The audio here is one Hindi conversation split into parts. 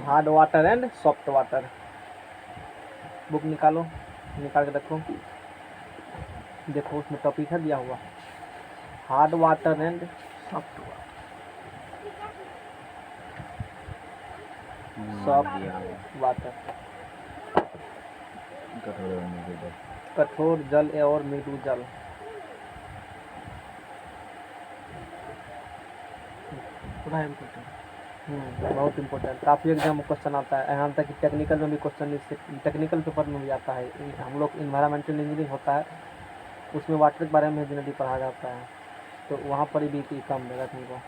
Hard water and soft water. Book निकालो, निकाल के रखो। देखो उसमें टॉपिक है दिया हुआ, hard water and soft water. Soft water, कठोर जल और मृदु जल। बहुत इम्पोर्टेंट, काफ़ी एग्जाम में क्वेश्चन आता है। यहाँ तक कि टेक्निकल में भी क्वेश्चन, इससे टेक्निकल पेपर में भी आता है। हम लोग इन्वायरमेंटल इंजीनियरिंग होता है, उसमें वाटर के बारे में जनरली पढ़ा जाता है, तो वहाँ पर भी कम देगा तुमको।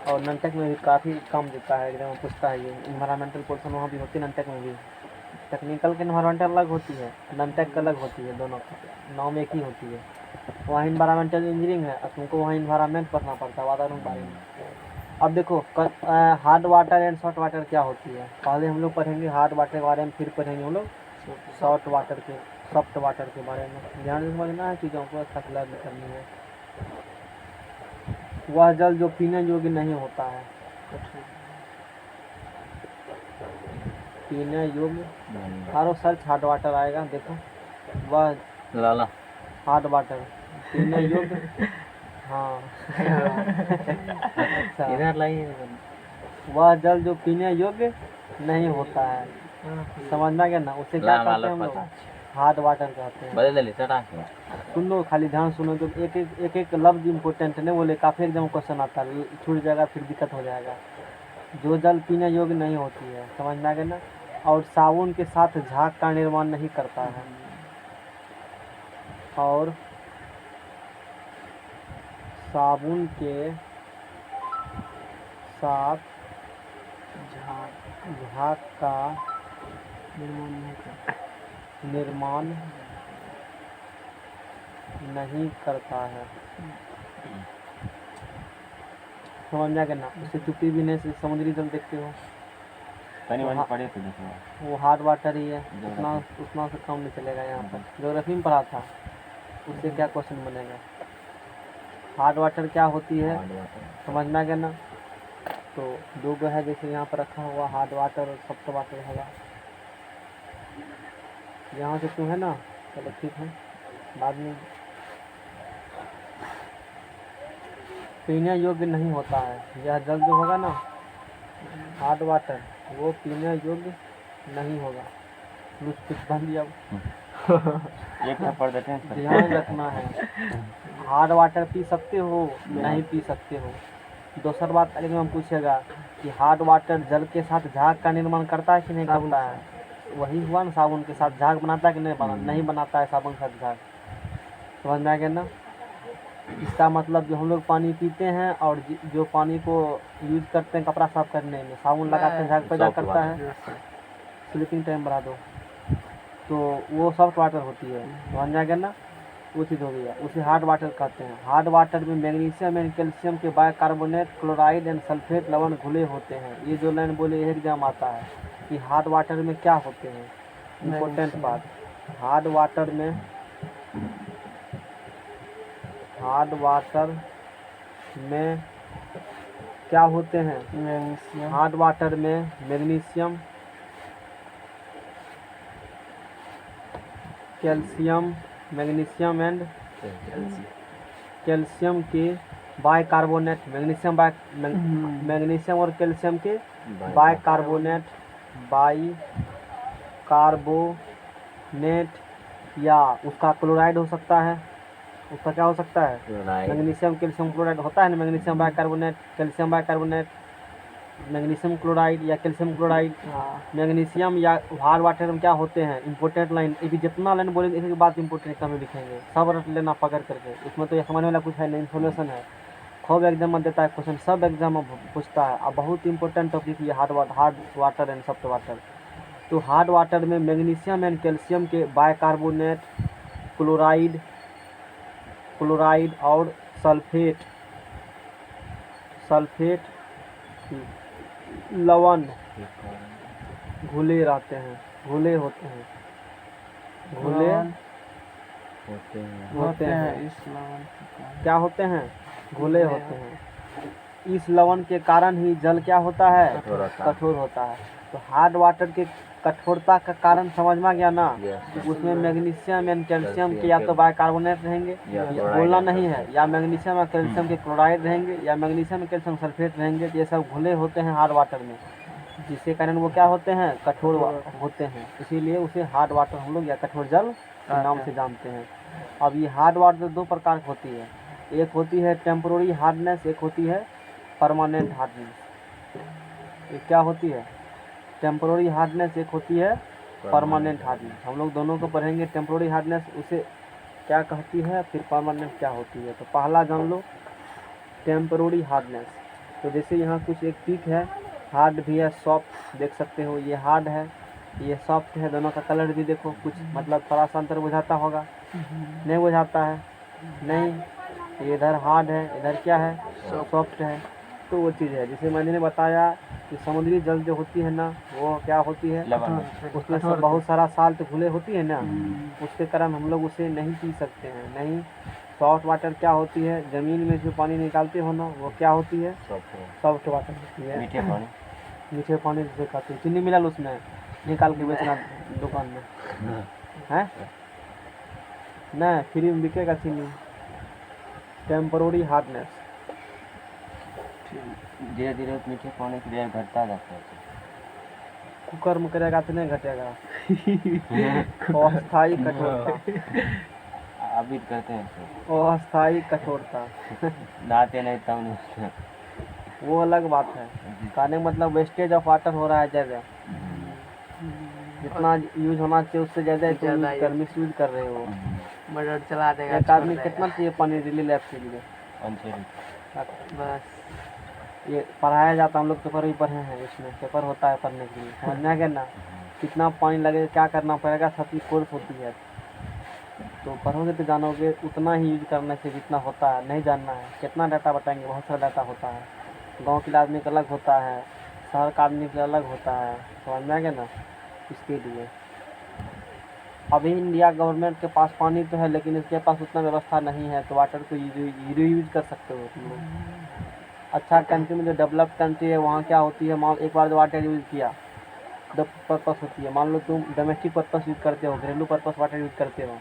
और ननटेक में भी काफ़ी कम देता है, एग्जाम में पूछता है ये इन्वायरमेंटल पोर्सन, वहाँ भी होती है ननटेक में भी। टेक्निकल की इन्वायरमेंटल अलग होती है, ननटेक का अलग होती है, दोनों नाम एक ही होती है। वहाँ इन्वायरमेंटल इंजीनियरिंग है और तुमको वहाँ इन्वायरमेंट पढ़ना पड़ता है, वातावरण बारे में। अब देखो hard water and soft water क्या होती है। पहले हम लोग पढ़ेंगे हार्ड वाटर के बारे में, फिर पढ़ेंगे हम लोग सॉफ्ट वाटर के बारे में। ध्यान से समझना है चीज़ों को, अच्छा क्लियर करनी है। वह जल जो पीने योग्य नहीं होता है, पीने योग्य आरो सर्च हार्ड वाटर आएगा। देखो वह लाला हार्ड वाटर पीने योग्य हाँ अच्छा, इधर लाइए। वह जल जो पीने योग्य नहीं होता है, समझना क्या ना, उसे क्या कहते हैं हम लोग, हार्ड वाटर कहते हैं। सुन लो, खाली ध्यान सुनो, तो एक एक लफ्ज इम्पोर्टेंट नहीं बोले, काफ़ी एकदम क्वेश्चन आता है, छूट जाएगा फिर दिक्कत हो जाएगा। जो जल पीने योग्य नहीं होती है, समझना क्या ना, और साबुन के साथ झाग का निर्माण नहीं करता है, और साबुन के साथ झाग का निर्माण नहीं करता है। समझना क्या ना, उससे चुप्पी भी नहीं, समुद्री जल देखते हो पढ़े थे देखो, वो हार्ड वाटर ही है, उतना से कम नहीं चलेगा। यहाँ पर ज्योग्राफी में पढ़ा था, उससे क्या क्वेश्चन बनेगा। हार्ड वाटर क्या होती है, समझना क्या ना। तो दो गो है, जैसे यहाँ पर रखा हुआ हार्ड वाटर और सॉफ्ट वाटर होगा। यहाँ से क्यों है ना, चलो ठीक है, बाद में। पीने योग्य नहीं होता है, यह जल जो होगा ना हार्ड वाटर, वो पीने योग्य नहीं होगा। कुछ बन दिया एक पढ़ देते हैं। ध्यान रखना है, हार्ड वाटर पी सकते हो, नहीं पी सकते हो। दूसरी बात अगर हम पूछेगा कि हार्ड वाटर जल के साथ झाग का निर्माण करता है कि नहीं करता है, वही हुआ ना, साबुन के साथ झाग बनाता है कि नहीं बनाता है साबुन के साथ झाग। समझ में आ गया ना। इसका मतलब जो हम लोग पानी पीते हैं और जो पानी को यूज करते हैं कपड़ा साफ करने में, साबुन लगाते हैं, झाग पैदा करता है, स्लीपिंग टाइम बढ़ा दो, तो वो सॉफ्ट वाटर होती है। समझ में आ गया ना, वो चीज़ हो गया, उसे हार्ड वाटर कहते हैं। हार्ड वाटर में मैग्नीशियम एंड कैल्शियम के बाइकार्बोनेट, क्लोराइड एंड सल्फेट लवण घुले होते हैं। ये जो लाइन बोले यह एग्जाम आता है कि हार्ड वाटर में क्या होते हैं, इम्पोर्टेंट बात। हार्ड वाटर में क्या होते हैं, हार्ड वाटर में magnesium, calcium, magnesium and calcium के बाइकार्बोनेट, मैग्नीशियम और कैल्शियम के बाइकार्बोनेट, या उसका क्लोराइड हो सकता है। उसका क्या हो सकता है, मैग्नीशियम कैल्शियम क्लोराइड होता है ना, magnesium bicarbonate, calcium bicarbonate, magnesium chloride या कैल्शियम क्लोराइड। मैग्नीशियम या हार्ड वाटर में क्या होते हैं, इंपॉर्टेंट लाइन, ये भी जितना लाइन बोलेंगे एक बात इंपॉर्टेंट कम लिखेंगे, सब रट लेना पकड़ करके। इसमें तो ये समझने वाला कुछ है नहीं, इन्फॉर्मेशन है, खूब एग्जाम में देता है क्वेश्चन, सब एग्जाम में पूछता है। अब बहुत इंपॉर्टेंट टॉपिक ये hard water and soft water. तो हार्ड वाटर में मैग्नीशियम एंड कैल्शियम के बाइकार्बोनेट, क्लोराइड और सल्फेट लवण घुले होते हैं, क्या होते हैं, घुले होते हैं। इस लवण के कारण ही जल क्या होता है, कठोर होता है। कठोर होता है। तो हार्ड वाटर के कठोरता का कारण समझ में आ गया ना। Yes. उसमें मैग्नीशियम एंड कैल्शियम के कैल्शियम या के- तो बाइकार्बोनेट रहेंगे, या या क्लोराइड बोलना रहता नहीं है। है, या मैग्नीशियम और कैल्शियम के क्लोराइड रहेंगे, या मैग्नीशियम और कैल्शियम सल्फेट रहेंगे। तो ये सब घुले होते हैं हार्ड वाटर में, जिसके कारण वो क्या होते हैं, कठोर होते हैं। इसीलिए उसे हार्ड वाटर हम लोग या कठोर जल के नाम से जानते हैं। अब ये हार्ड वाटर दो प्रकार की होती है, एक होती है टेम्पोररी हार्डनेस, एक होती है परमानेंट हार्डनेस। ये क्या होती है, टेम्पोररी हार्डनेस, एक होती है परमानेंट हार्डनेस। हम लोग दोनों को पढ़ेंगे। टेम्पोररी हार्डनेस उसे क्या कहती है, फिर परमानेंट क्या होती है। तो पहला जान लो टेम्पोररी हार्डनेस। तो जैसे यहाँ कुछ एक पीक है, हार्ड भी है, सॉफ्ट, देख सकते हो। ये हार्ड है, ये सॉफ्ट है। दोनों का कलर भी देखो, कुछ मतलब थोड़ा सा अंतर बुझाता होगा, नहीं बुझाता है, नहीं। ये इधर हार्ड है, इधर क्या है, सॉफ्ट है। तो वो चीज़ है जिसे मैंने बताया कि समुद्री जल जो होती है ना, वो क्या होती है, लवण उसमें से बहुत सारा साल्ट घुले होती है ना, उसके कारण हम लोग उसे नहीं पी सकते हैं। नहीं, सॉफ्ट वाटर क्या होती है, ज़मीन में जो पानी निकालते हो ना, वो क्या होती है, सॉफ्ट वाटर होती है। मीठे पानी। मीठे पानी से खाते हैं, चीनी मिला लो उसमें, निकाल के बेचना दुकान में है ना, फ्री में बिकेगा चीनी। टेम्पोररी हार्डनेस, धीरे धीरे मीठे पानी की लेयर घटता जाता है। कुकर में करेगा तो नहीं घटेगा। अस्थायी कठोरता, अभी करते हैं सर, अस्थायी कठोरता नहाते नहीं तब नहीं। वो अलग बात है। कहने का मतलब वेस्टेज ऑफ वाटर हो रहा है ज़्यादा, जितना यूज होना चाहिए उससे ज़्यादा मिस यूज कर रहे हो। मोटर चला देगा, एक आदमी कितना चाहिए पानी डेली लाइफ के लिए, बस ये पढ़ाया जाता है। हम लोग पेपर भी पढ़े हैं, इसमें पेपर होता है पढ़ने के लिए, समझ में आ गया ना। कितना पानी लगेगा, क्या करना पड़ेगा, सब की कोर्स होती है। तो पढ़ोगे तो जानोगे, उतना ही यूज करने से जितना होता है। नहीं जानना है कितना डाटा बताएंगे, बहुत सारा डाटा होता है। गांव के आदमी का अलग होता है, शहर का आदमी का अलग होता है, समझ में आ गया ना। इसके लिए अभी इंडिया गवर्नमेंट के पास पानी तो है, लेकिन इसके पास उतना व्यवस्था नहीं है। तो वाटर को यूज कर सकते हो तुम लोग। अच्छा कंट्री में जो डेवलप्ड कंट्री है, वहाँ क्या होती है, मान एक बार जो वाटर यूज़ किया, दो पर्पस होती है। मान लो तुम डोमेस्टिक पर्पस यूज़ करते हो, घरेलू पर्पस वाटर यूज़ करते हो,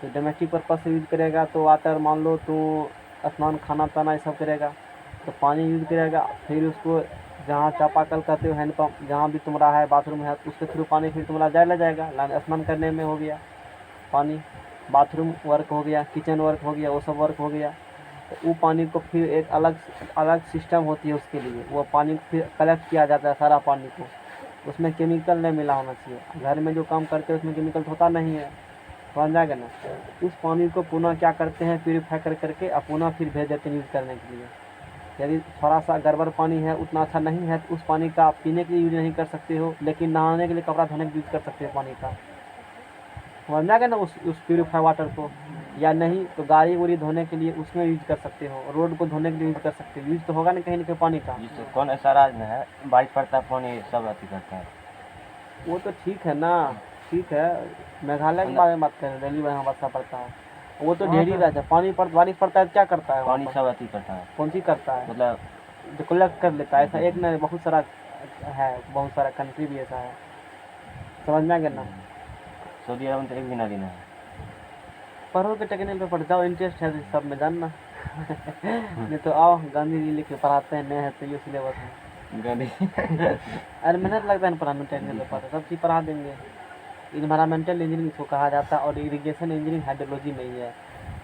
तो डोमेस्टिक पर्पस से यूज़ करेगा तो वाटर, मान लो तुम स्नान, खाना पीना ये सब करेगा, तो पानी यूज़ करेगा। फिर उसको जहाँ चापाकल कहते हो, हैंडपम्प, जहाँ भी तुम्हारा है, बाथरूम है, उसके थ्रू पानी फिर तुम्हारा जाए जाएगा। स्नान करने में हो गया पानी, बाथरूम वर्क हो गया, किचन वर्क हो गया, वो सब वर्क हो गया। तो वो पानी को फिर एक अलग सिस्टम होती है उसके लिए। वो पानी को फिर कलेक्ट किया जाता है, सारा पानी को। उसमें केमिकल नहीं मिला होना चाहिए। घर में जो काम करते हैं उसमें केमिकल तो होता नहीं है, समझ जाएगा ना। उस पानी को पुनः क्या करते हैं, प्यूरीफाई करके और पुनः फिर भेज देते हैं यूज़ करने के लिए। यदि थोड़ा सा गड़बड़ पानी है, उतना अच्छा नहीं है, तो उस पानी का पीने के लिए यूज नहीं कर सकते हो, लेकिन नहाने के लिए, कपड़ा धोने के लिए यूज़ कर सकते हो पानी का, समझ में आ गया ना। उस प्यूरीफाई वाटर को, या नहीं तो गाड़ी वाड़ी धोने के लिए उसमें यूज कर सकते हो, रोड को धोने के लिए यूज कर सकते हो। यूज तो होगा ना कहीं ना कहीं पानी का। जिससे कौन ऐसा राज्य में है बारिश पड़ता है पानी सब अति करता है। वो तो ठीक है ना, ठीक है। मेघालय के बारे में बात करें, दिल्ली में वर्षा पड़ता है, वो तो ढेर ही रहता है। बारिश पड़ता है तो क्या करता है, पानी सब अति करता है, कौन सी करता है, मतलब जो कलेक्ट कर लेता है। ऐसा एक नहीं, बहुत सारा है, बहुत सारा कंट्री भी ऐसा है, समझ में आ गया ना। सऊदी अरब में तो एक भी नदी नहीं है। पढ़ो के टेक्निकल पे पढ़ जाओ, इंटरेस्ट है तो सब में जानना। नहीं तो आओ गांधी जी लिख के पढ़ाते हैं, नहीं है तो ये सिलेबस में। गांधी अरे मेहनत लगता है ना पढ़ाने में, टेक्निकल पेपर सब चीज़ पढ़ा देंगे। इन्वायरमेंटल इंजीनियरिंग इसको कहा जाता है, और इरिगेशन इंजीनियरिंग हाइड्रोलॉजी में ही है।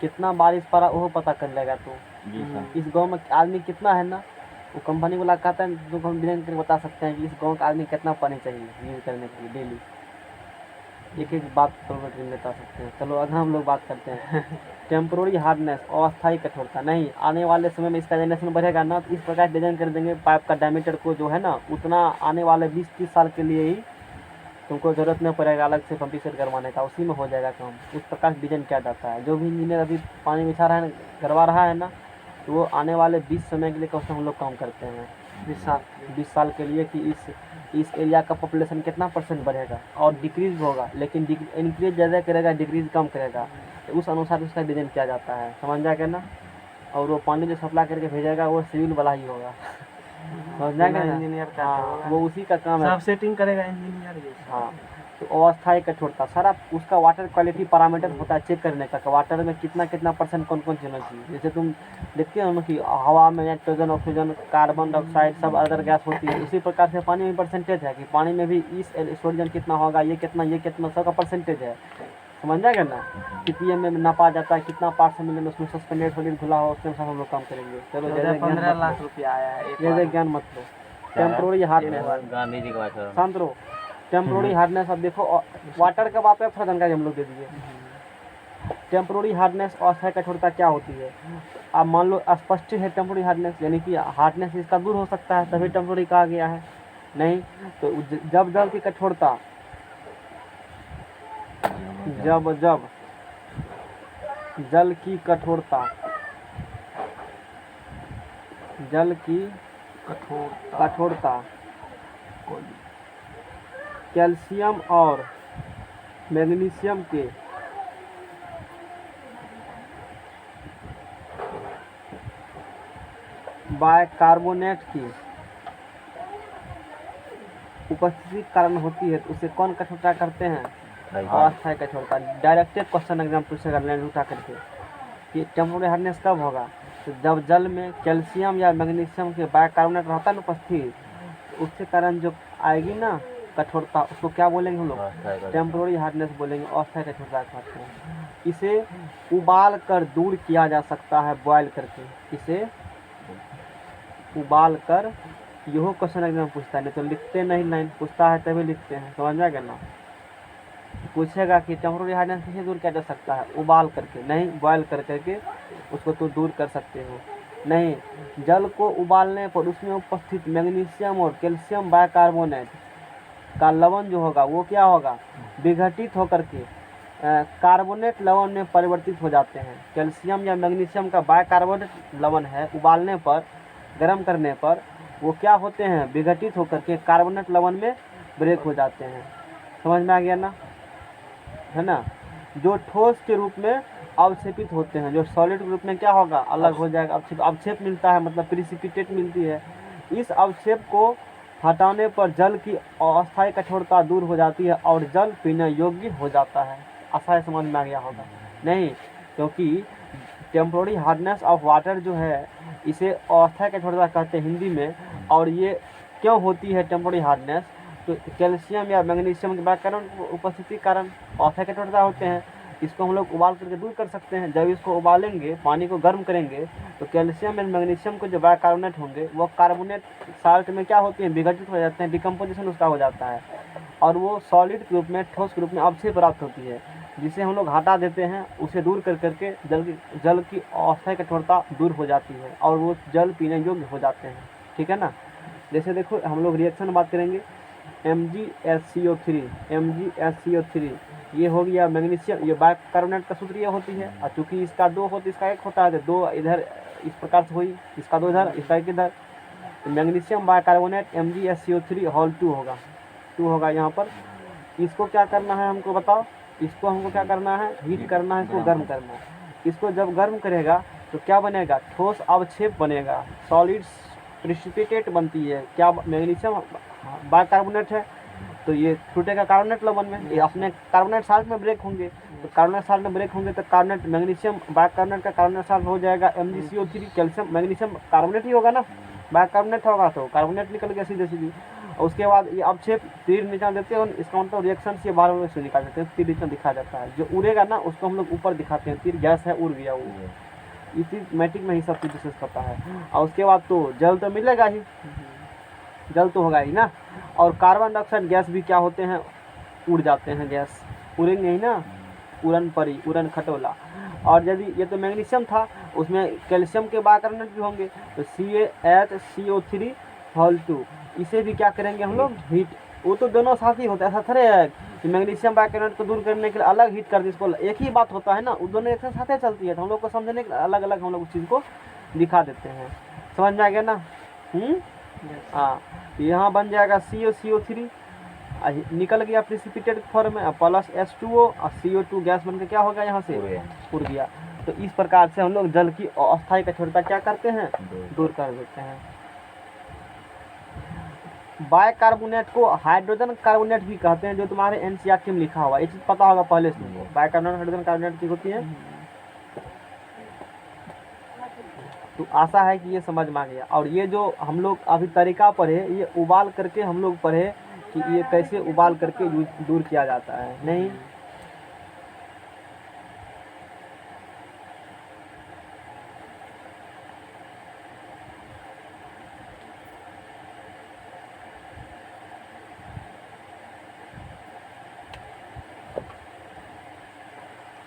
कितना बारिश पड़ा वो पता कर लेगा तू। जी सर। इस गांव में आदमी कितना है ना, वो कंपनी वाला कहता है, जो हम बिना करके बता सकते हैं कि इस गांव का आदमी कितना पानी चाहिए यूज करने के लिए डेली। एक बात बता सकते हैं। चलो अगर हम लोग बात करते हैं टेम्पोररी हार्डनेस, अस्थायी कठोरता। नहीं, आने वाले समय में इसका जनरेशन बढ़ेगा ना, तो इस प्रकार डिजाइन कर देंगे पाइप का डायमीटर को, जो है ना, उतना आने वाले 20-30 साल के लिए ही तुमको ज़रूरत नहीं पड़ेगा अलग से पंप सेट करवाने का, उसी में हो जाएगा काम। उस प्रकार डिजाइन किया जाता है। जो भी इंजीनियर अभी पानी बिछा रहा है, करवा रहा है ना, तो वो आने वाले 20 समय के लिए कम से कम हम लोग काम करते हैं। 20 साल के लिए, कि इस एरिया का पॉपुलेशन कितना % बढ़ेगा, और डिक्रीज होगा, लेकिन इंक्रीज ज़्यादा करेगा, डिक्रीज कम करेगा। तो उस अनुसार उसका डिज़ाइन किया जाता है, समझ जाएगा ना। और वो पानी जो सप्लाई करके भेजेगा वो सिविल वाला ही होगा, समझ जाएंगे ना? इंजीनियर का हाँ, वो उसी का काम है। सब सेटिंग करेगा इंजीनियर ये। हाँ, तो अस्थायी कठोरता सारा उसका वाटर क्वालिटी पैरामीटर होता है चेक करने का कि वाटर में कितना कितना परसेंट कौन कौन होना चाहिए। जैसे तुम देखते हो ना कि हवा में नाइट्रोजन, ऑक्सीजन, कार्बन डाइऑक्साइड सब अदर गैस होती है, उसी प्रकार से पानी में परसेंटेज है कि पानी में भी इस सोडियम कितना होगा, ये कितना सबका परसेंटेज है, समझ जाएगा ना? पीपीएम में नापा जाता है कितना पार्ट मिले में, उसमें सस्पेंडेड सॉलिड घुला हो, उसके अनुसार हम लोग काम करेंगे। चलो 15 लाख रुपया आया है एक जैसे बार। ज्ञान मत लो। टेम्प्रोरी हार्डनेस, गांधी जी की बात है। शांत रहो। टेम्प्रोरी हार्डनेस, अब देखो वाटर का बात है, थोड़ा जानकारी हम लोग दे दीजिए। टेम्प्रोरी हार्डनेस अस्थायी कठोरता क्या होती है? अब मान लो स्पष्ट है टेम्प्रोरी हार्डनेस, यानी कि हार्डनेस इसका दूर हो सकता है तभी टेम्प्रोरी कहा गया है। नहीं तो जब जल की कठोरता जब जल की कठोरता कठोरता कैल्शियम और मैग्नीशियम के बाइकार्बोनेट की उपस्थिति के कारण होती है, तो उसे कौन कठोरता करते हैं? अस्थायी कठोरता। डायरेक्ट क्वेश्चन एग्जाम पूछेगा लाइन उठा करके कि टेम्पोररी हार्डनेस कब होगा? तो जब जल में कैल्शियम या मैग्नीशियम के बाइकार्बोनेट रहता है ना उपस्थित, उसके कारण जो आएगी ना कठोरता, उसको क्या बोलेंगे हम लोग? टेम्पोररी हार्डनेस बोलेंगे, अस्थायी कठोरता कहते हैं। इसे उबाल कर दूर किया जा सकता है, बॉयल करके। इसे उबाल कर, यहो क्वेश्चन एग्जाम पूछता है, नहीं तो लिखते नहीं, लाइन पूछता है तभी लिखते हैं, समझ में आ गया ना? पूछेगा कि टेम्पोररी हार्डनेस कैसे दूर किया जा सकता है? उबाल करके, नहीं बॉयल कर करके उसको तो दूर कर सकते हो। नहीं, जल को उबालने पर उसमें उपस्थित मैग्नीशियम और कैल्शियम बाइकार्बोनेट का लवण जो होगा वो क्या होगा? विघटित होकर के कार्बोनेट लवण में परिवर्तित हो जाते हैं। कैल्शियम या मैग्नीशियम का बाइकार्बोनेट लवण है, उबालने पर, गर्म करने पर वो क्या होते हैं? विघटित होकर के कार्बोनेट लवण में ब्रेक हो जाते हैं। समझ में आ गया ना? है ना? जो ठोस के रूप में अवक्षेपित होते हैं, जो सॉलिड के रूप में क्या होगा? अलग हो जाएगा। अवक्षेप मिलता है, मतलब प्रिसिपिटेट मिलती है। इस अवक्षेप को हटाने पर जल की अस्थायी कठोरता दूर हो जाती है और जल पीने योग्य हो जाता है। आशा है समझ में आ गया होगा। नहीं, क्योंकि टेम्पोररी हार्डनेस ऑफ वाटर जो है इसे अस्थायी कठोरता कहते हैं हिंदी में। और ये क्यों होती है टेम्पोररी हार्डनेस? तो कैल्शियम या मैग्नीशियम के बाइकार्बोनेट उपस्थिति कारण अस्थायी कठोरता होते हैं। इसको हम लोग उबाल करके दूर कर सकते हैं। जब इसको उबालेंगे, पानी को गर्म करेंगे, तो कैल्शियम और मैग्नीशियम के जो बाइकार्बोनेट होंगे वो कार्बोनेट साल्ट में क्या होते हैं? विघटित हो जाते हैं, डिकम्पोजिशन उसका हो जाता है, और वो सॉलिड के रूप में, ठोस के रूप में अवक्षेप प्राप्त होती है, जिसे हम लोग हटा देते हैं। उसे दूर कर करके जल की अस्थायी कठोरता दूर हो जाती है और वो जल पीने योग्य हो जाते हैं। ठीक है ना? जैसे देखो हम लोग रिएक्शन बात करेंगे, MgSCO3 ये हो गया मैग्नीशियम, ये बाइकार्बोनेट का सूत्र ये होती है। और चूंकि इसका दो होती, इसका एक होता है, तो दो इधर इस प्रकार से हुई, इसका दो इधर, इसका एक इधर, तो मैग्नीशियम बाइकार्बोनेट MgSCO3 होल 2 होगा यहाँ पर। इसको क्या करना है हमको बताओ? इसको हमको क्या करना है? हीट करना है, इसको गर्म करना है। इसको जब गर्म करेगा तो क्या बनेगा? ठोस अवक्षेप बनेगा, सॉलिड प्रिसिपिटेट बनती है। क्या? मैग्नीशियम बाइकार्बोनेट है, तो ये छूटेगा कार्बोनेट लवण में, ये अपने कार्बोनेट साल्ट में ब्रेक होंगे। तो कार्बोनेट साल्ट में ब्रेक होंगे तो कार्बोनेट मैग्नीशियम बाइकार्बोनेट का कार्बोनेट साल्ट हो जाएगा MgCO3। कैल्शियम मैग्नीशियम कार्बोनेट ही होगा ना, बाइकार्बोनेट होगा तो कार्बोनेट निकल गया सीधे सीधी। और उसके बाद ये अवक्षेप तीर निशान देते हैं, इसका मतलब रिएक्शन से बाहर में से निकाल देते हैं, तीर निशान दिखा जाता है। जो उड़ेगा ना उसको हम लोग ऊपर दिखाते हैं, तीर गैस है, उड़ गया वो। इसी मैट्रिक में ही सब चीज डिस्कस करता है। और उसके बाद तो जल तो मिलेगा ही, जल तो होगा ही ना। और कार्बन डाइऑक्साइड गैस भी क्या होते हैं? उड़ जाते हैं, गैस उड़ेंगे ही ना, उड़न परी, उड़न खटोला। और यदि ये तो मैग्नीशियम था, उसमें कैल्शियम के बाइकार्बोनेट भी होंगे, तो CaHCO3 होल 2, इसे भी क्या करेंगे हम लोग? हीट। वो तो दोनों साथ ही होता है, ऐसा थोड़े है कि मैग्नीशियम बाइकार्बोनेट को दूर करने के लिए अलग हीट कर दी, इसको एक ही बात होता है ना, वो दोनों एक साथ ही चलती है। तो हम लोग को समझने के अलग अलग हम लोग उस चीज़ को दिखा देते हैं। समझ में आ गया ना? हाँ, यहाँ बन जाएगा CO3 निकल गया प्रिसिपिटेट फॉर्म में, प्लस H2O और CO2 गैस बनकर क्या होगा? यहाँ से उड़ गया। तो इस प्रकार से हम लोग जल की अस्थायी कठोरता क्या करते हैं, दूर कर देते हैं। बाइकार्बोनेट को हाइड्रोजन कार्बोनेट भी कहते हैं, जो तुम्हारे एनसीईआरटी में लिखा हुआ है, ये चीज पता होगा पहले से तुमको। बाइकार्बोनेट हाइड्रोजन कार्बोनेट की होती है। तो आशा है कि ये समझ में आ गया। और ये जो हम लोग अभी तरीका पढ़े, ये उबाल करके हम लोग पढ़े कि ये कैसे उबाल करके दूर किया जाता है, नहीं।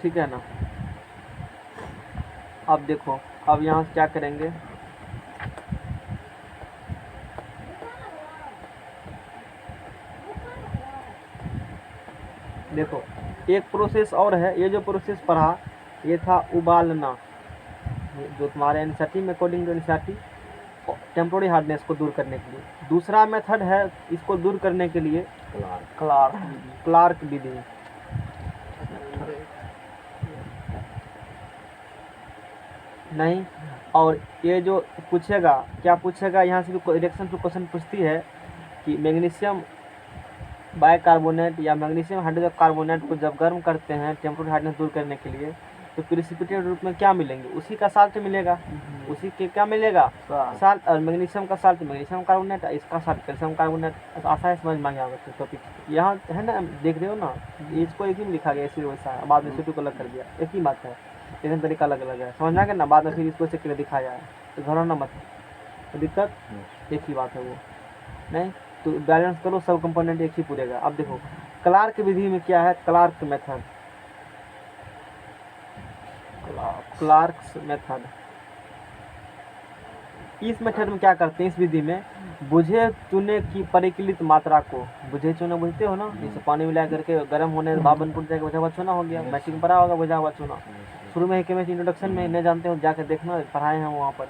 ठीक है ना। अब देखो, अब यहाँ से क्या करेंगे, देखो एक प्रोसेस और है। ये जो प्रोसेस पढ़ा ये था उबालना, जो तुम्हारे एनसीईआरटी में according to NCERT temporary hardness को दूर करने के लिए। दूसरा मेथड है इसको दूर करने के लिए क्लार्क विधि। नहीं, और ये जो पूछेगा, क्या पूछेगा यहाँ से, रिएक्शन टू क्वेश्चन पूछती है कि मैग्नीशियम बाइकार्बोनेट या मैग्नीशियम हाइड्रोजन कार्बोनेट को जब गर्म करते हैं टेम्पोररी हार्डनेस दूर करने के लिए, तो प्रिसिपिटेट रूप में क्या मिलेंगे, उसी का साल्ट मिलेगा। उसी के क्या मिलेगा, साल्ट। और मैग्नीशियम का साल्ट मैग्नीशियम कार्बोनेट, इसका साल्ट कैल्शियम कार्बोनेट। तो आशा है समझ में आ गया टॉपिक। यहाँ है ना, देख रहे हो ना, इसको एक ही में लिखा गया, इसी वैसा है, बाद में सीटू को अलग कर दिया, एक ही बात है, लेकिन तरीका अलग अलग है। समझ में आ गया ना, बाद में फिर इसको से दिखाया है, तो घबराना मत, तो दिक्कत एक ही बात है वो, नहीं। तो बैलेंस करो, सब कंपोनेंट एक ही पूरेगा। अब देखो क्लार्क विधि में क्या है, क्लार्क मेथड, क्लार्क्स मेथड। इस मेथड में क्या करते हैं, इस विधि में बुझे चूने की परिकलित मात्रा को, बुझे चूना बुझते हो ना, जैसे पानी मिला करके गर्म होने बावन टूट जाएगा, बुझा हुआ चूना हो गया। मैट्रिक में पढ़ा होगा बुझा हुआ चूना, शुरू में ही केमिस्ट्री इंट्रोडक्शन में, नहीं जानते हो जाकर देखना, पढ़ाए हैं वहाँ पर,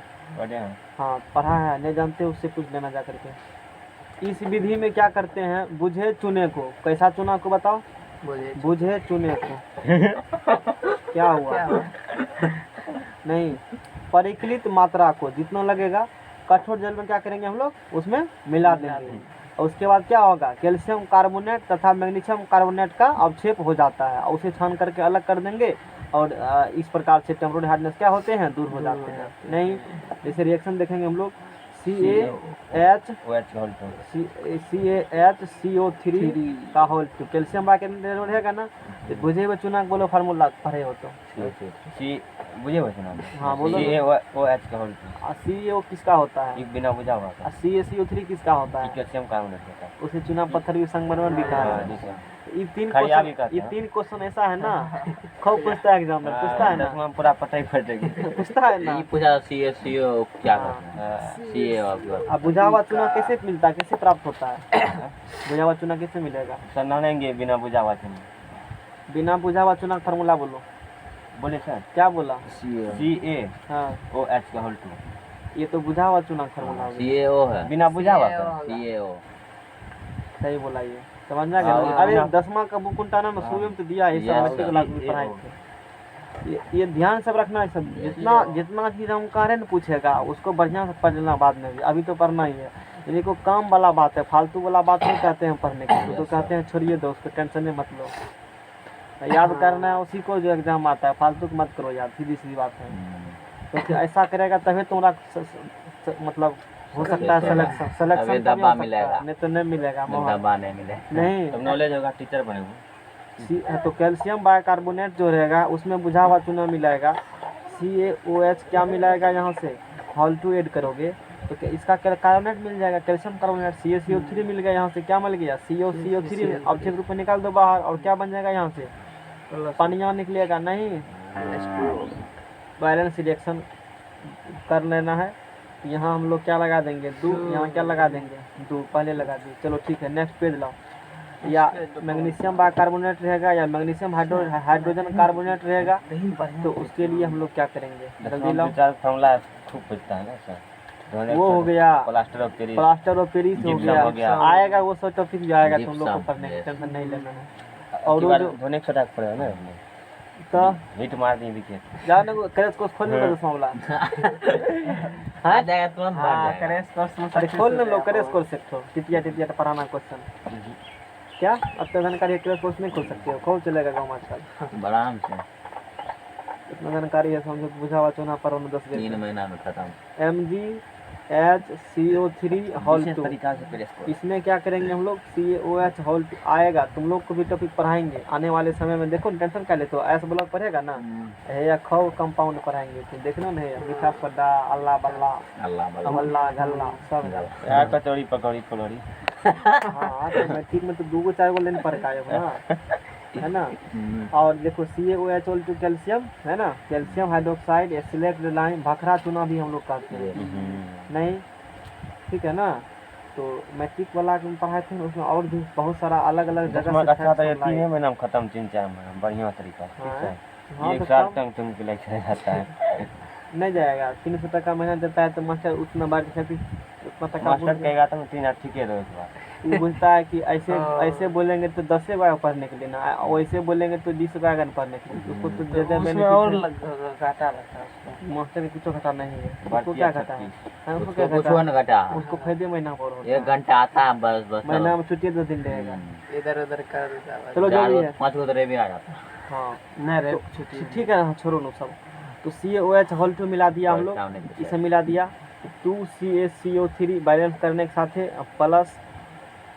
हाँ पढ़ा है, नहीं जानते हो उससे पूछ लेना जा करके। इस विधि में क्या करते हैं, बुझे चूने को, कैसा चूना को बताओ, बुझे चूने को क्या हुआ नहीं, परिकलित मात्रा को जितना लगेगा कठोर जल में क्या करेंगे हम लोग, उसमें मिला देंगे। और उसके बाद क्या होगा, कैल्शियम कार्बोनेट तथा मैग्नीशियम कार्बोनेट का अवक्षेप हो जाता है, और उसे छान करके अलग कर देंगे। और इस प्रकार से टेम्पोररी हार्डनेस क्या होते हैं, दूर हो जाते हैं, नहीं। जैसे रिएक्शन देखेंगे हम लोग, CaHCO3 का होल 2, कैल्शियम बाइकार्बोनेट रहेगा ना। बुझे हुए चूना बोलो, फार्मूला पढ़े हो तो बुझे हुए चूना, हाँ बोलो। CaOH का होल 2, CO किसका होता है, बिना बुझा हुआ था। CaCO3 किसका होता है, कैल्शियम कार्बोनेट होता है। उसे चूना पत्थर भी संगमरमर भी कहा है। ये तीन क्वेश्चन ऐसा है ना, खूब पूछता है एग्जाम में, पूछता है ना, पूरा पता ही फटेगी। पूछता है ना। ये पूछा CaCO क्या करता है, CaO। अब बुझा हुआ चूना कैसे मिलता है, कैसे प्राप्त होता है, बुझा हुआ चूना कैसे मिलेगा, सर नानेंगे बिना बुझा हुआ चूना, बिना बुझा हुआ चूना फार्मूला बोलो, बोले सर क्या बोला, CaOH का होल 2, ये तो बुझा हुआ चूना फार्मूला हो गया। CaO है, बिना बुझा हुआ CaO, सही बोला, ये समझ में आ गया। अरे 10वां का बुक उल्टाना में शुरू में तो दिया है, सब बच्चे क्लास में पढ़ाए थे। ये ध्यान सब रखना है, सब जितना चीज़ हम कह रहे हैं ना पूछेगा, उसको बढ़िया से पढ़ लेना बाद में भी, अभी तो पढ़ना ही है। ये को काम वाला बात है, फालतू वाला बात नहीं कहते हैं पढ़ने की, तो कहते हैं छोड़िए दो उसको, टेंशन मत लो, याद करना है उसी को जो एग्जाम आता है, फालतू मत करो याद, सीधी सीधी बात है। तो ऐसा करेगा तभी तुम्हारा मतलब हो सकता है सिलेक्शन दबा मिलेगा, नहीं तो नहीं मिलेगा, दबा नहीं मिलेगा, नहीं तो नॉलेज होगा, टीचर बनेगा। तो कैल्शियम बाइकार्बोनेट जो रहेगा उसमें बुझा हुआ चूना मिलाएगा, CaOH क्या मिलाएगा, यहाँ से होल 2 ऐड करोगे तो इसका कार्बोनेट मिल जाएगा, कैल्शियम कार्बोनेट। CaCO3 मिल गया, यहाँ से क्या मिल गया, CO3 अवक्षेप रूप में निकाल दो बाहर, और क्या बन जाएगा, यहाँ से पानी यहाँ निकलेगा, नहीं। बैलेंस रिएक्शन कर लेना है। यहाँ हम लोग क्या लगा देंगे, 2, यहाँ क्या लगा देंगे, 2 पहले लगा दिए, चलो ठीक है। नेक्स्ट पेज लाओ, या मैग्नीशियम बाइकार्बोनेट रहेगा या मैग्नीशियम हाइड्रोजन कार्बोनेट रहेगा, तो उसके लिए हम लोग क्या करेंगे, जल्दी लाओ। फॉर्मूला खूब पूछता है ना सर, वो हो गया प्लास्टर ऑफ पेरिस हो गया, आएगा वो टॉपिक भी आएगा, तुम लोग को पढ़ने की टेंशन नहीं लेना है। और वो जो धोने छोटा पड़ेगा ना, तो हिट मार दी देखिए जाओ ना क्रैश कोर्स खोलने का दूसरा वाला आ जाएगा तुरंत भाग हाँ जाएगा क्रैश कोर्स में अरे success खोल हो ना लो गया, क्रैश बहुत। कोर्स एक टिपिया टिपिया पढ़ाना क्वेश्चन क्या अब तो जानकारी क्रैश कोर्स नहीं खोल सकते हो खूब चलेगा गाँव में आजकल बड़ा आराम से इतना जानकारी है समझो बुझा हुआ चुना पर 10 3 दिन महीना में खत्म MgHCO3 हॉल विशेष 2 तरीका से प्रेस करो इसमें क्या करेंगे हम लोग CaOH हॉल 2 आएगा तुम लोग को भी टॉपिक पढ़ाएंगे आने वाले समय में देखो टेंशन क्या लेते हो एस ब्लॉक पढ़ेगा ना है या खो कंपाउंड पढ़ाएंगे तो देखना नहीं है मीठा पड्डा अल्लाह बल्ला अल्लाह बल्ला अल्लाह घल्ला सब है यार कचौड़ी पकौड़ी फुलौड़ी हाँ तो मैट्रिक में तो 2 4 गो लेने पड़ आएगा ना है ना और देखो CaOH हॉल 2 कैल्शियम है ना कैल्शियम हाइड्रोक्साइड एसिलेट लाइन भखरा चूना भी हम लोग कहते हैं नहीं ठीक है ना तो मैट्रिक वाला के पढ़ाए थे ना उसमें और भी बहुत सारा अलग अलग जगह से अच्छा था ये facts हम 3 लाए। महीना में खत्म 3-4 महीना बढ़िया तरीका से ठीक है हाँ एक तो साल कम तक तुमके लेक्चर जाता है नहीं जाएगा 300 टका महीना देता है तो मास्टर उतना बार खेती उतना टका मास्टर कहेगा तो 3 ठीक है रहो इस बार वो बोलता है कि ऐसे हाँ। ऐसे बोलेंगे तो 10 बार पढ़ने के लिए ना वैसे बोलेंगे तो 20 बार पढ़ने के लिए उसको तो दे दे उसमें benefit और है। घाटा लगता है उसको। मास्टर के कुछ घटा नहीं है उसको बढ़ती क्या है घटा है 36 हाँ, उसको क्या उसको कुछ घटा न घटा उसको फायदे महीना पर होता 1 घंटा आता है बस बस महीना में छुट्टी 2 दिन रहेगा इधर उधर कर देता है। चलो जो भी है 5 को तो रे भी आ जाता है हाँ नहीं रे तो छुट्टी ठीक है हाँ, छोड़ो ना सब तो CaOH हॉल 2 मिला दिया हम लोग सामने कुछ इसे मिला दिया 2CaCO3 बैलेंस करने के साथ प्लस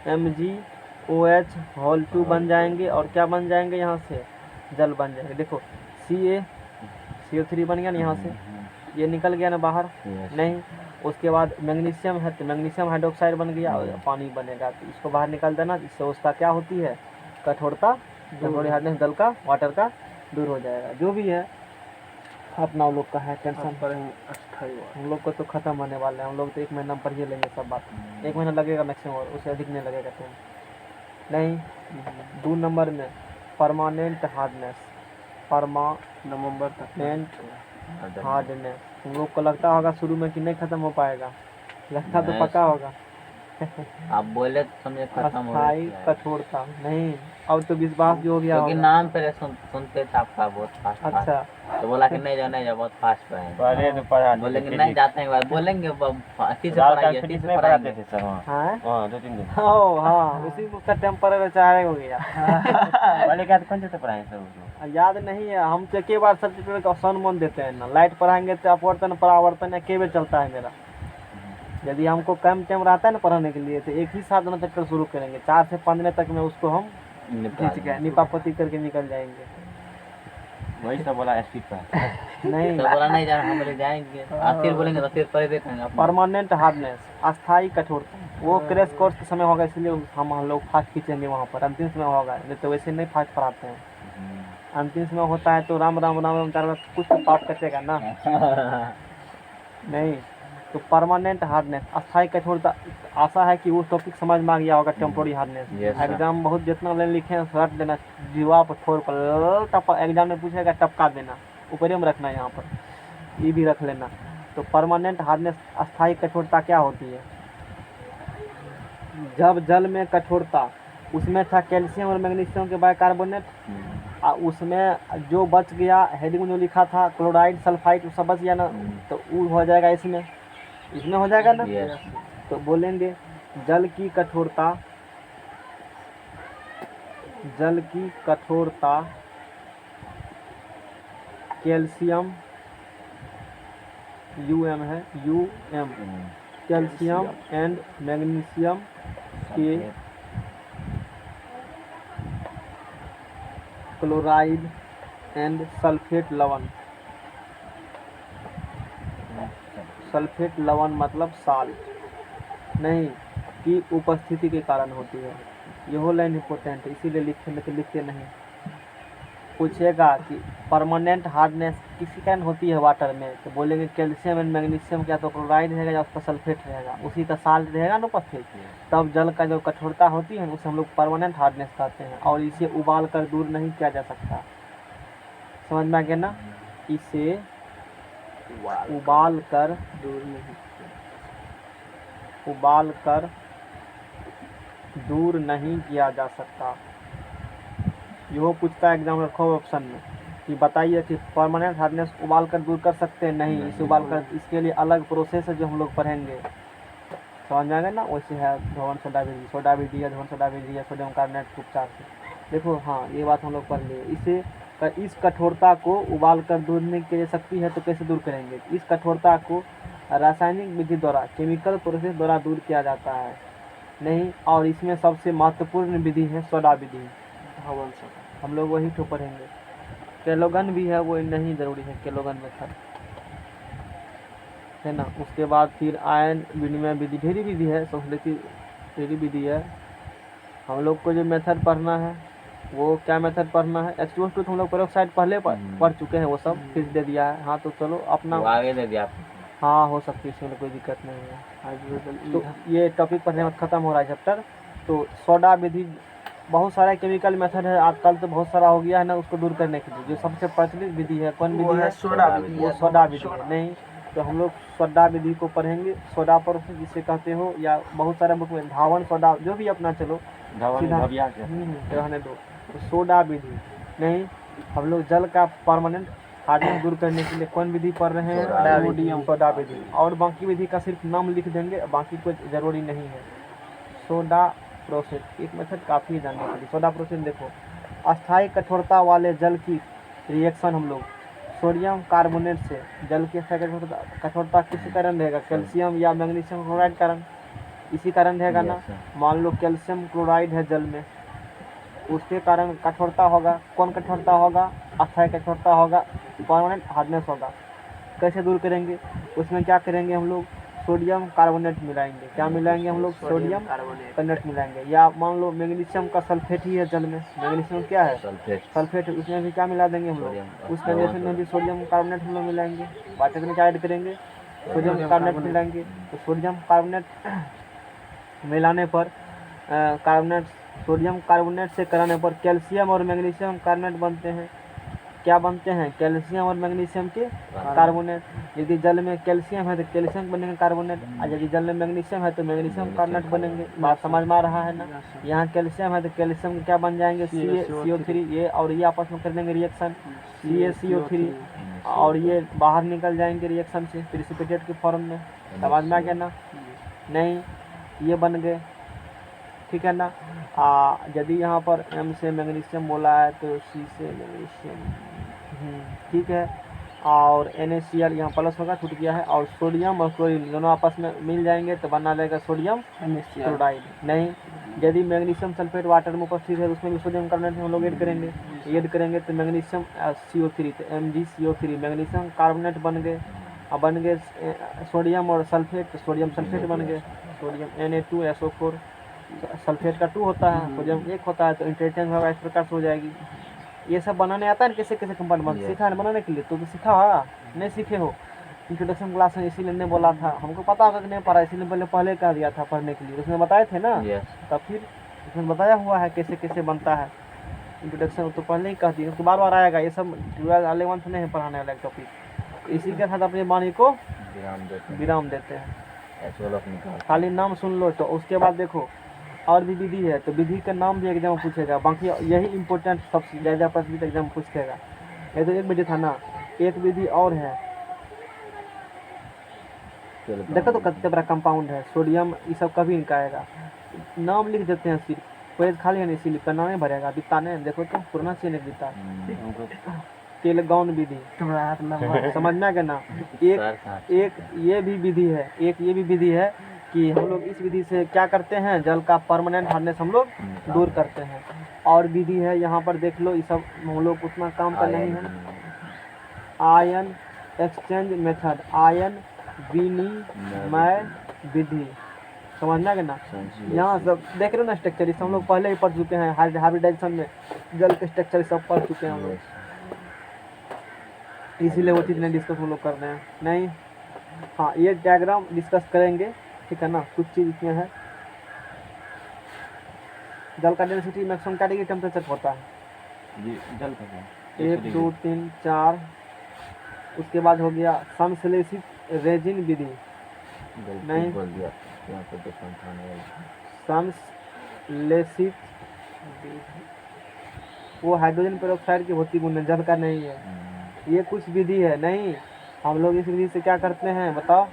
MgOH हॉल 2 बन जाएंगे और क्या बन जाएंगे यहाँ से जल बन जाएंगे देखो CaCO3 बन गया ना यहाँ से ये निकल गया ना बाहर Yes. नहीं उसके बाद मैग्नीशियम है तो मैग्नीशियम हाइड्रोक्साइड बन गया और पानी बनेगा तो इसको बाहर निकाल देना इससे उसका क्या होती है कठोरता कठोरी हार्डनेस जल का वाटर का दूर हो जाएगा जो भी है अपना हम लोग का है टेंशन पर हम लोग को तो खत्म होने वाले हैं हम लोग तो 1 महीना में पढ़ ही लेंगे सब बात 1 महीना लगेगा मैक्सिमम और उससे अधिक नहीं लगेगा टाइम नहीं 2 नंबर में परमानेंट हार्डनेस नवंबर तक परमानेंट हार्डनेस तुम लोग को लगता होगा शुरू में कि नहीं खत्म हो पाएगा लगता तो नहीं, पक्का होगा आप बोले तो समझे खत्म हो अस्थाई गया कठोरता नहीं अब तो विश्वास भी हो गया क्योंकि होगा नाम पे सुनते थे आपका बहुत फास्ट अच्छा तो बोला कि नहीं जाओ बहुत फास्ट है पहले तो पढ़ा बोलेंगे नहीं जाते हैं बोलेंगे अच्छी से रात पढ़ाइए का अच्छी फिजिक्स से नहीं पढ़ाते पढ़ाएंगे थे सर वहाँ हाँ हाँ 2-3 दिन ओ हाँ उसी का टेम्परेचर चाहे हो गया पहले क्या कौन से पढ़ाए सर उसको याद नहीं है हम तो एक बार सब्जेक्ट का सन देते हैं ना लाइट पढ़ाएंगे तो अपवर्तन परावर्तन एक बार चलता है मेरा यदि हमको कम टाइम रहता है ना पढ़ाने के लिए तो एक ही साथ दोनों चैप्टर शुरू करेंगे 4 से 15 तक में उसको हम खींच के निपापति करके निकल जाएंगे वही सब बोला स्पीड पर नहीं तो बोला नहीं जाना हम लोग जाएंगे आप फिर बोलेंगे तो फिर पढ़े देखेंगे आप परमानेंट हार्डनेस अस्थाई कठोरता वो क्रैश कोर्स के समय होगा इसलिए हम लोग फास्ट खींचेंगे वहाँ पर अंतिम समय होगा नहीं तो वैसे नहीं फास्ट पढ़ाते हैं अंतिम समय होता है तो राम राम राम राम 4 बार कुछ तो पाप कटेगा ना नहीं तो परमानेंट हार्डनेस अस्थाई कठोरता आशा है कि वो टॉपिक समझ में आ गया होगा temporary hardness Yes, sir. Exam बहुत जितना लाइन लिखे हैं रट देना जीवा पर ठोर पर टपा एग्जाम में पूछेगा टपका देना ऊपर में रखना है यहाँ पर ये भी रख लेना तो परमानेंट हार्डनेस अस्थाई कठोरता क्या होती है जब जल में कठोरता उसमें था कैल्शियम और मैग्नीशियम के बाइकार्बोनेट उसमें जो बच गया हेडिंग में जो लिखा था क्लोराइड सल्फाइड वो सब बच गया ना तो वो हो जाएगा इसमें हो जाएगा ना Yes. तो बोलेंगे जल की कठोरता कैल्शियम UM है UM कैल्शियम एंड मैग्नीशियम के क्लोराइड एंड सल्फेट लवण मतलब साल्ट नहीं की उपस्थिति के कारण होती है यह लाइन इम्पोर्टेंट है इसीलिए लिखते नहीं पूछेगा कि परमानेंट हार्डनेस किसी कारण होती है वाटर में तो बोलेंगे कैल्शियम एंड मैग्नीशियम क्या तो क्लोराइड रहेगा या उसका सल्फेट रहेगा उसी का साल्ट रहेगा ना उपस्थित तब जल का जो कठोरता होती है उसे हम लोग परमानेंट हार्डनेस कहते हैं और इसे उबाल कर दूर नहीं किया जा सकता समझ में आ गया ना इसे उबाल कर दूर नहीं किया जा सकता यह पूछता है एग्जाम रखो ऑप्शन में कि बताइए कि परमानेंट हार्डनेस उबाल कर दूर कर सकते हैं? नहीं, इसे उबाल कर, इसके लिए अलग प्रोसेस है जो हम लोग पढ़ेंगे, समझ में आएगा ना। वैसे है धवन सोडा विधि है, धवन सोडा विधि है, सोडियम कार्बोनेट उपचार से। देखो हाँ, ये बात हम लोग पढ़ लिए। इसे इस कठोरता को उबाल कर दूरने की शक्ति है, तो कैसे दूर करेंगे? इस कठोरता को रासायनिक विधि द्वारा, केमिकल प्रोसेस द्वारा दूर किया जाता है। नहीं, और इसमें सबसे महत्वपूर्ण विधि है सोडा विधि, हवन सोडा। हम लोग वही तो पढ़ेंगे। केलोगन भी है, वो नहीं ज़रूरी है, केलोगन मेथड है ना। उसके बाद फिर आयन विनिमय विधि, ढेरी विधि है, संश्लेषी ढेरी विधि है। हम लोग को जो मेथड पढ़ना है वो क्या मेथड पढ़ना है? H2O तो हम लोग प्रयोग साइड पहले पढ़ चुके हैं, वो सब फिर दे दिया है। हाँ तो चलो अपना, वो आगे दे दिया आपको। हाँ हो सकती है, इसमें कोई दिक्कत नहीं है। तो ये टॉपिक पढ़ने में ख़त्म हो रहा है चैप्टर। तो सोडा विधि, बहुत सारा केमिकल मेथड है आजकल, तो बहुत सारा हो गया है ना, उसको दूर करने के लिए जो सबसे प्रचलित विधि है, कौन वो विधि है है? सोडा विधि। वो सोडा विधि है। नहीं, तो हम लोग सोडा विधि को पढ़ेंगे। सोडा प्रोसेस जिसे कहते हो, या बहुत सारे बुक में धावन सोडा, जो भी अपना चलो सीधा रहने दो। तो सोडा विधि नहीं, हम लोग जल का परमानेंट हार्डनेस दूर करने के लिए कौन विधि पढ़ रहे हैं? सोडियम सोडा विधि। और बाकी विधि का सिर्फ नाम लिख देंगे, बाकी कुछ ज़रूरी नहीं है। सोडा प्रोसेस एक मेथड काफ़ी है जानने के लिए। सोडा प्रोसेस देखो, अस्थायी कठोरता वाले जल की रिएक्शन हम लोग सोडियम कार्बोनेट से, जल की अस्थायी कठोरता किस कारण रहेगा? कैल्शियम या मैग्नीशियम क्लोराइड कारण, इसी कारण रहेगा ना। मान लो कैल्शियम क्लोराइड है जल में, उसके कारण कठोरता होगा। कौन कठोरता होगा? अस्थायी कठोरता होगा, परमानेंट हार्डनेस होगा। कैसे दूर करेंगे? उसमें क्या करेंगे हम लोग? सोडियम कार्बोनेट मिलाएंगे। क्या मिलाएंगे हम लोग? सोडियम कार्बोनेट मिलाएंगे। या मान लो मैग्नीशियम का सल्फेट ही है जल में, मैग्नीशियम क्या है? सल्फेट, उसमें भी क्या मिला देंगे हम लोग? उस कंडीशन में भी सोडियम कार्बोनेट हम लोग मिलाएंगे। वाटर में क्या ऐड करेंगे? सोडियम कार्बोनेट मिलाएंगे। तो सोडियम कार्बोनेट मिलाने पर कार्बोनेट, सोडियम कार्बोनेट से कराने पर कैल्शियम और मैग्नीशियम कार्बोनेट बनते हैं। क्या बनते हैं? कैल्शियम और मैग्नीशियम के कार्बोनेट। यदि जल में कैल्शियम है तो कैल्शियम बनेंगे कार्बोनेट, और यदि जल में मैग्नीशियम है तो मैग्नीशियम कार्बोनेट बनेंगे। बात समझ में आ रहा है ना? यहाँ कैल्शियम है तो कैल्शियम के क्या बन जाएंगे? CO3। ये और ये आपस में कर देंगे रिएक्शन, CaCO3, और ये बाहर निकल जाएंगे रिएक्शन से प्रिसिपिटेट के फॉर्म में। समझ में आ गया ना? नहीं, ये बन गए, ठीक है ना। यदि यहाँ पर M से मैग्नीशियम बोला है तो C से मैग्नीशियम, ठीक है। और NaCl यहाँ प्लस होगा, छूट गया है। और सोडियम और क्लोरीन दोनों आपस में मिल जाएंगे तो बना लेगा सोडियम क्लोराइड। नहीं, यदि मैग्नीशियम सल्फेट वाटर में उपस्थित है तो उसमें भी सोडियम कार्बोनेट हम लोग ऐड करेंगे तो मैग्नीशियम CO3, तो MgCO3 मैग्नीशियम कार्बोनेट बन गए। अब बन गए सोडियम और सल्फेट, तो सोडियम सल्फेट बन गए। सोडियम Na2SO4, सल्फेट का 2 होता है, सोडियम 1 होता है, तो इंटरचेंज होगा, इस प्रकार से हो जाएगी। ये सब बनाने आता है, कैसे कैसे कंपाउंड सीखा है बनाने के लिए? तो सीखा है, नहीं सीखे हो? इंट्रोडक्शन क्लास में इसीलिए नहीं बोला था, हमको पता होगा कि नहीं पढ़ा, इसीलिए पहले कह दिया था पढ़ने के लिए, उसमें बताए थे ना। तब फिर उसमें बताया हुआ है कैसे कैसे बनता है। इंट्रोडक्शन तो पहले ही कह दिया, तो बार बार आएगा। ये सब 11th नहीं है पढ़ाने वाला टॉपिक। इसी के साथ अपनी वाणी को विराम देते हैं। खाली नाम सुन लो। तो उसके बाद देखो और भी विधि है, तो विधि का नाम भी एग्जाम में पूछेगा। बाकी यही इम्पोर्टेंट सबसे ज़्यादा प्रश्न एग्जाम में पूछेगा। ये तो एक विधि था ना, एक विधि और है। देखो तो कितने बड़ा कंपाउंड है, सोडियम, ये सब कभी इनका आएगा। नाम लिख देते हैं सिर्फ, पेज खाली है नहीं, इसीलिए करना नहीं भरेगा। बिता नहीं, देखो तो पुराना से नहीं बिता। केलगौन विधि, समझ में आ गया ना? एक ये भी विधि है, एक ये भी विधि है कि हम लोग इस विधि से क्या करते हैं? जल का परमानेंट हार्डनेस हम लोग दूर करते हैं। और विधि है यहाँ पर देख लो, ये सब हम लोग उतना काम का नहीं है। आयन एक्सचेंज मेथड, आयन विनिमय विधि, समझना है ना? यहाँ सब देख रहे हो ना स्ट्रक्चर, इस हम लोग पहले ही पढ़ चुके हैं। हाइब्रिडाइजेशन में जल के स्ट्रक्चर सब पढ़ चुके हैं हम लोग, इसीलिए वो चीज़ नहीं डिस्कस हम लोग कर रहे हैं। नहीं, हाँ ये डायग्राम डिस्कस करेंगे, ठीक है ना। कुछ चीज़ इसमें है, जल का डेंसिटी मैक्सिमम क्या डिग्री टेम्परेचर होता है? जी, जल का 1 2 3 4। उसके बाद हो गया संश्लेषित रेजिन विधि, नहीं बोल दिया यहाँ पर तो संस्थान है। संश्लेषित वो हाइड्रोजन पेरोक्साइड की भौतिक गुण है, जल का नहीं है। ये कुछ विधि है नहीं, हम लोग इस विधि से क्या करते हैं बताओ,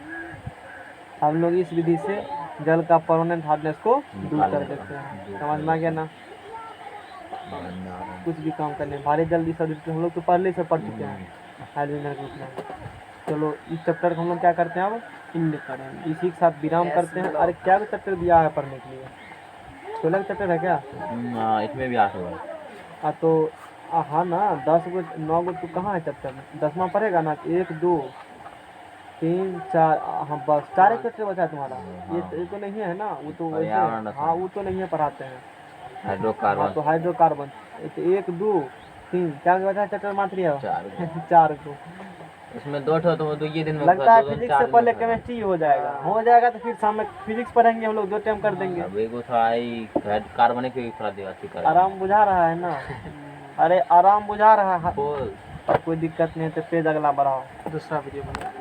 हम लोग इस विधि से जल का परमानेंट हार्डनेस को दूर कर देते हैं। समझ में आ गया ना? कुछ भी काम करने भारी जल्दी सब हम लोग तो पहले से पढ़ चुके हैं हाइड्रोजन ग्रुप में। चलो इस चैप्टर को हम लोग क्या करते हैं अब इन करेंगे। इसी के साथ विराम करते हैं। अरे क्या भी चैप्टर दिया है पढ़ने के लिए, 16 चैप्टर है क्या? इसमें भी 8 होगा। तो हाँ ना, 10 गो 9 गो तो कहाँ है चैप्टर, 10वां पढ़ेगा ना, 1 2 3 4, हाँ बस 4 चैप्टर बचा है तुम्हारा। ये तो नहीं है ना, वो तो वैसे पर्यावरण हाँ वो तो नहीं है पढ़ाते हैं। हाँ हाइड्रोकार्बन तो हाइड्रोकार्बन 1 2 3 क्या बचा है चैप्टर मात्र है 4 4 को। इसमें 2 ठो तो ये दिन में लगता है दो- फिजिक्स चार से दिन पहले में केमिस्ट्री हो जाएगा तो फिर शाम में फिजिक्स पढ़ेंगे हम लोग, 2 टाइम कर देंगे। अब एगो थोड़ा ही कार्बनिक भी थोड़ा देगा ठीक है। आराम बुझा रहा है ना? अरे आराम बुझा रहा है, बोल कोई दिक्कत नहीं है तो पेज अगला बढ़ाओ। दूसरा वीडियो बना